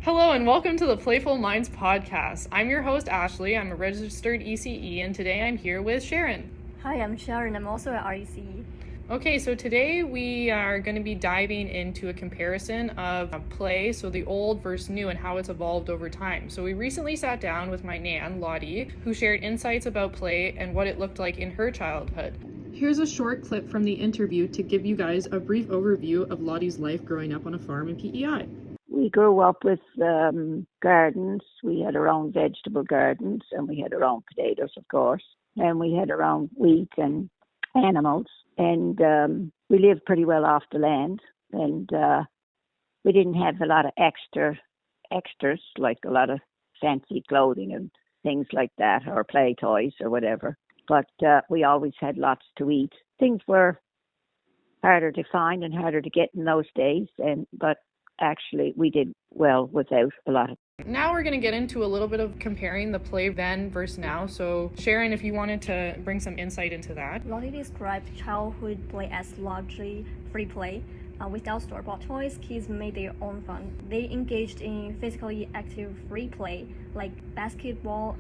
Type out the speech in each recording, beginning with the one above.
Hello and welcome to the Playful Minds podcast. I'm your host, Ashley. I'm a registered ECE, and today I'm here with Sharon. Hi, I'm Sharon. I'm also at RECE. Okay, so today we are going to be diving into a comparison of play, so the old versus new, and how it's evolved over time. So we recently sat down with my nan, Lottie, who shared insights about play and what it looked like in her childhood. Here's a short clip from the interview to give you guys a brief overview of Lottie's life growing up on a farm in PEI. We grew up with gardens. We had our own vegetable gardens, and we had our own potatoes, of course, and we had our own wheat and animals. And we lived pretty well off the land, and we didn't have a lot of extras, like a lot of fancy clothing and things like that, or play toys or whatever. But we always had lots to eat. Things were harder to find and harder to get in those days, but actually we did well without a lot of. Now we're going to get into a little bit of comparing the play then versus now. So Sharon, if you wanted to bring some insight into that. Lottie described childhood play as largely free play. Without store-bought toys, kids made their own fun. They engaged in physically active free play like baseball,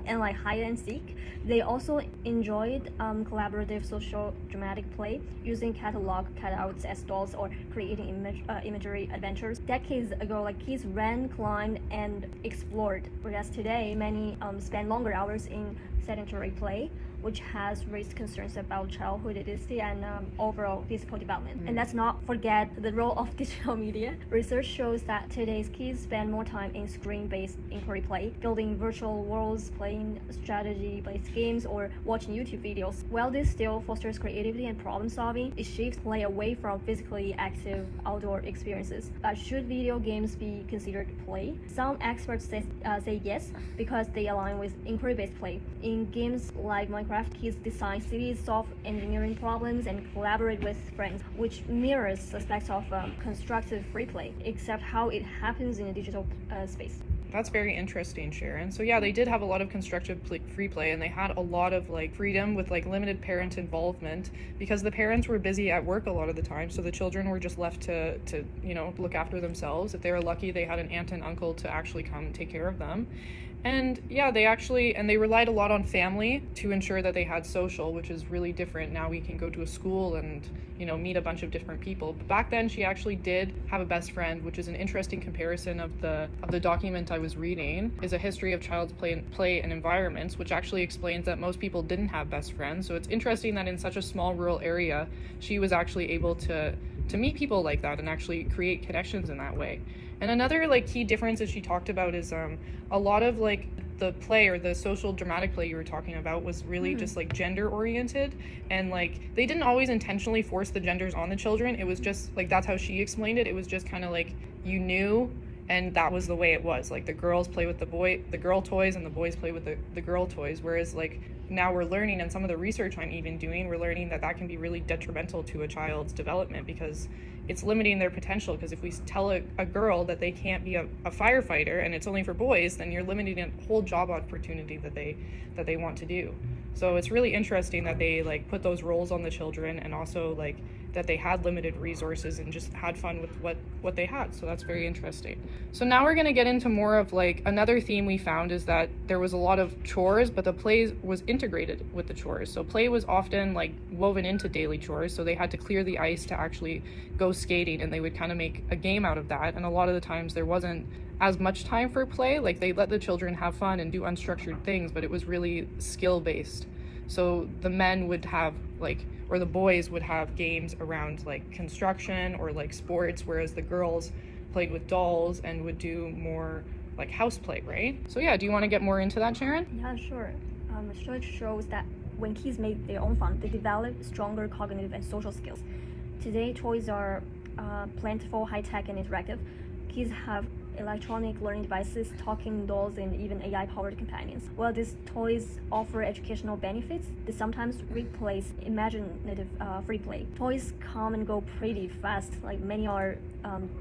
and like hide and seek. They also enjoyed collaborative social dramatic play using catalog cutouts as dolls or creating imagery adventures. Decades ago, like kids ran, climbed, and explored, whereas today many spend longer hours in sedentary play, which has raised concerns about childhood literacy and overall physical development. And let's not forget the role of digital media. Research shows that today's kids spend more time in screen-based inquiry play, building virtual worlds, playing strategy-based games, or watching YouTube videos. While this still fosters creativity and problem-solving, it shifts play away from physically active outdoor experiences. But should video games be considered play? Some experts say yes, because they align with inquiry-based play. In games like Minecraft, kids design cities, solve engineering problems, and collaborate with friends, which mirrors aspects of constructive free play, except how it happens in a digital space. That's very interesting, Sharon. So yeah, they did have a lot of constructive free play, and they had a lot of freedom with limited parent involvement because the parents were busy at work a lot of the time. So the children were just left to look after themselves. If they were lucky, they had an aunt and uncle to actually come and take care of them. And yeah, they relied a lot on family to ensure that they had social, which is really different. Now we can go to a school and meet a bunch of different people. But back then she actually did have a best friend, which is an interesting comparison of the document I was reading, is a history of child's play and environments, which actually explains that most people didn't have best friends. So it's interesting that in such a small rural area, she was actually able to meet people like that and actually create connections in that way. And another key difference that she talked about is a lot of the play or the social dramatic play you were talking about was really just gender oriented, and they didn't always intentionally force the genders on the children. It was just that's how she explained it. It was just kind of you knew, and that was the way it was. The girls play with the girl toys, and the boys play with the girl toys. Whereas now we're learning, and some of the research I'm even doing, we're learning that can be really detrimental to a child's development because it's limiting their potential. Because if we tell a girl that they can't be a firefighter and it's only for boys, then you're limiting a whole job opportunity that they want to do. So it's really interesting that they put those roles on the children, and also that they had limited resources and just had fun with what they had. So that's very interesting. So now we're going to get into more of another theme we found is that there was a lot of chores, but the play was integrated with the chores. So play was often woven into daily chores. So they had to clear the ice to actually go skating, and they would kind of make a game out of that. And a lot of the times there wasn't as much time for play. They let the children have fun and do unstructured things, but it was really skill based. So the men would have or the boys would have games around construction or sports, whereas the girls played with dolls and would do more house play, right? So yeah, do you want to get more into that, Sharon? Yeah, sure. Research shows that when kids make their own fun, they develop stronger cognitive and social skills. Today, toys are plentiful, high-tech, and interactive. Kids have electronic learning devices, talking dolls, and even AI-powered companions. While these toys offer educational benefits, they sometimes replace imaginative free play. Toys come and go pretty fast, like many are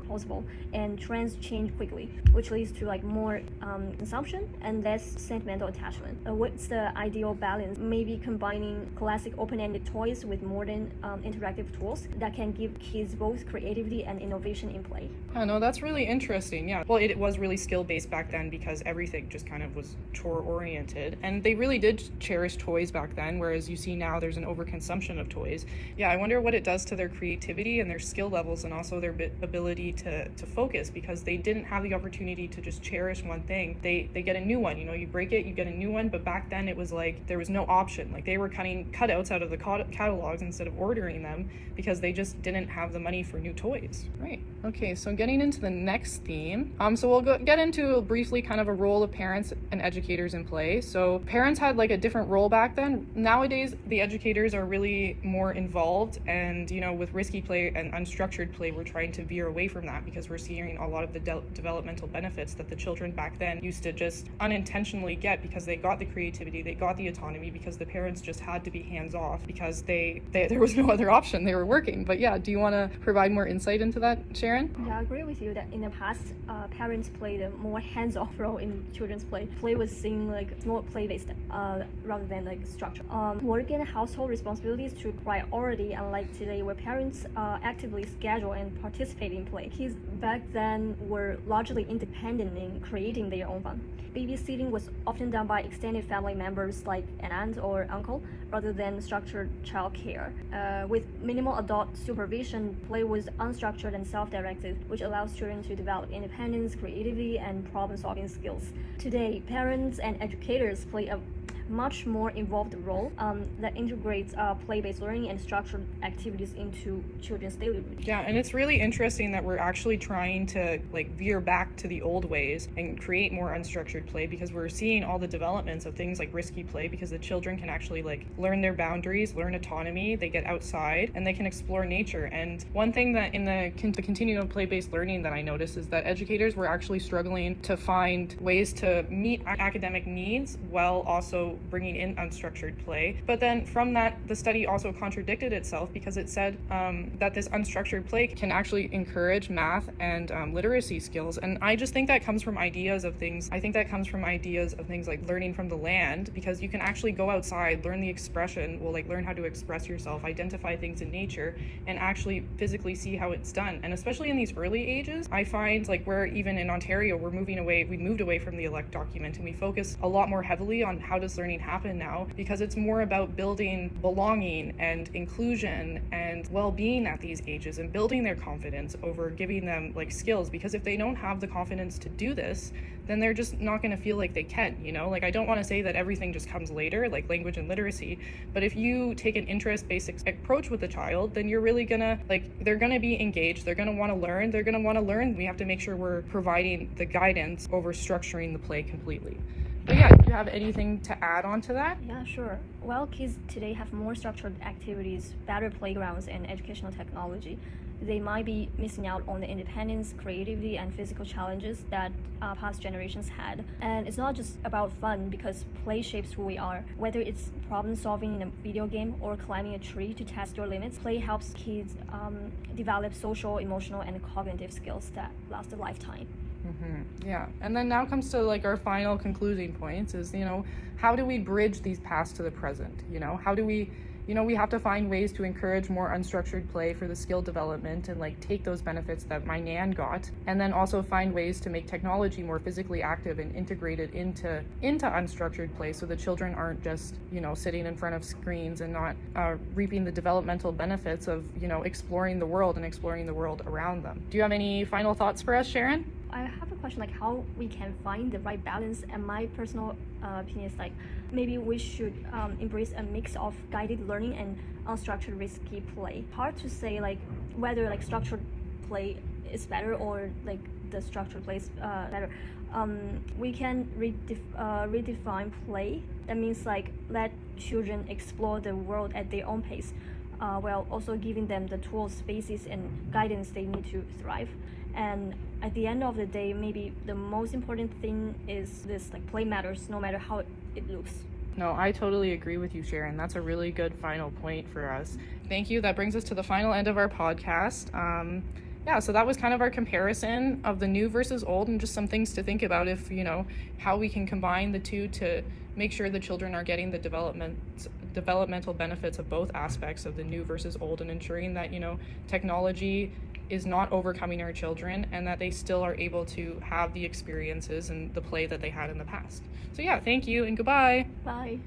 possible, and trends change quickly, which leads to like more consumption and less sentimental attachment. What's the ideal balance? Maybe combining classic open-ended toys with modern interactive tools that can give kids both creativity and innovation in play. I know, that's really interesting. Yeah. Well, it was really skill-based back then because everything just kind of was chore-oriented. And they really did cherish toys back then, whereas you see now there's an overconsumption of toys. Yeah, I wonder what it does to their creativity and their skill levels and also their ability to focus, because they didn't have the opportunity to just cherish one thing. They get a new one. You know, you break it, you get a new one. But back then it was like there was no option. Like they were cutting cutouts out of the catalogs instead of ordering them because they just didn't have the money for new toys. Right. Okay, so getting into the next theme. So we'll get into briefly kind of a role of parents and educators in play. So parents had like a different role back then. Nowadays, the educators are really more involved, and you know, with risky play and unstructured play, we're trying to veer away from that because we're seeing a lot of the developmental benefits that the children back then used to just unintentionally get because they got the creativity, they got the autonomy, because the parents just had to be hands off because there was no other option. They were working. But yeah, do you want to provide more insight into that, Sharon? Yeah, I agree with you that in the past, parents played a more hands-off role in children's play. Play was seen like more play-based rather than like structure. Work and household responsibilities took priority, unlike today where parents actively schedule and participate in play. Kids back then were largely independent in creating their own fun. Babysitting was often done by extended family members like an aunt or uncle rather than structured childcare. With minimal adult supervision, play was unstructured and self-directed, which allows children to develop independence, creativity, and problem-solving skills. Today, parents and educators play a much more involved role that integrates play-based learning and structured activities into children's daily routine. Yeah, and it's really interesting that we're actually trying to like veer back to the old ways and create more unstructured play, because we're seeing all the developments of things like risky play, because the children can actually like learn their boundaries, learn autonomy, they get outside and they can explore nature. And one thing that in the continuum of play-based learning that I noticed is that educators were actually struggling to find ways to meet academic needs while also bringing in unstructured play. But then from that, the study also contradicted itself, because it said that this unstructured play can actually encourage math and literacy skills. And I just think that comes from ideas of things. I think that comes from ideas of things like learning from the land, because you can actually go outside, learn the expression, learn how to express yourself, identify things in nature, and actually physically see how it's done. And especially in these early ages, I find like where even in Ontario, we moved away from the elect document, and we focus a lot more heavily on how does learning happen now, because it's more about building belonging and inclusion and well-being at these ages and building their confidence over giving them like skills. Because if they don't have the confidence to do this, then they're just not going to feel like they can, you know? Like, I don't want to say that everything just comes later, like language and literacy, but if you take an interest-based approach with a child, then you're really gonna, they're gonna be engaged, they're gonna want to learn. We have to make sure we're providing the guidance over structuring the play completely. But yeah, do you have anything to add on to that? Yeah, sure. Well, kids today have more structured activities, better playgrounds, and educational technology. They might be missing out on the independence, creativity, and physical challenges that past generations had. And it's not just about fun, because play shapes who we are. Whether it's problem solving in a video game or climbing a tree to test your limits, play helps kids develop social, emotional, and cognitive skills that last a lifetime. Mm-hmm. Yeah, and then now comes to like our final concluding points is, how do we bridge these past to the present? How do we, we have to find ways to encourage more unstructured play for the skill development and like take those benefits that my Nan got, and then also find ways to make technology more physically active and integrated into unstructured play, so the children aren't just, sitting in front of screens and not reaping the developmental benefits of, exploring the world and exploring the world around them. Do you have any final thoughts for us, Sharon? I have a question, like how we can find the right balance, and my personal opinion is like maybe we should embrace a mix of guided learning and unstructured risky play. Hard to say like whether like structured play is better or like the structured play is better. We can redefine play. That means like let children explore the world at their own pace, while also giving them the tools, spaces, and guidance they need to thrive. And at the end of the day, maybe the most important thing is this, like, play matters no matter how it looks. No, I totally agree with you, Sharon. That's a really good final point for us. Thank you. That brings us to the final end of our podcast. So that was kind of our comparison of the new versus old, and just some things to think about if, how we can combine the two to make sure the children are getting the developmental benefits of both aspects of the new versus old, and ensuring that, technology is not overcoming our children and that they still are able to have the experiences and the play that they had in the past. So yeah, thank you and goodbye. Bye.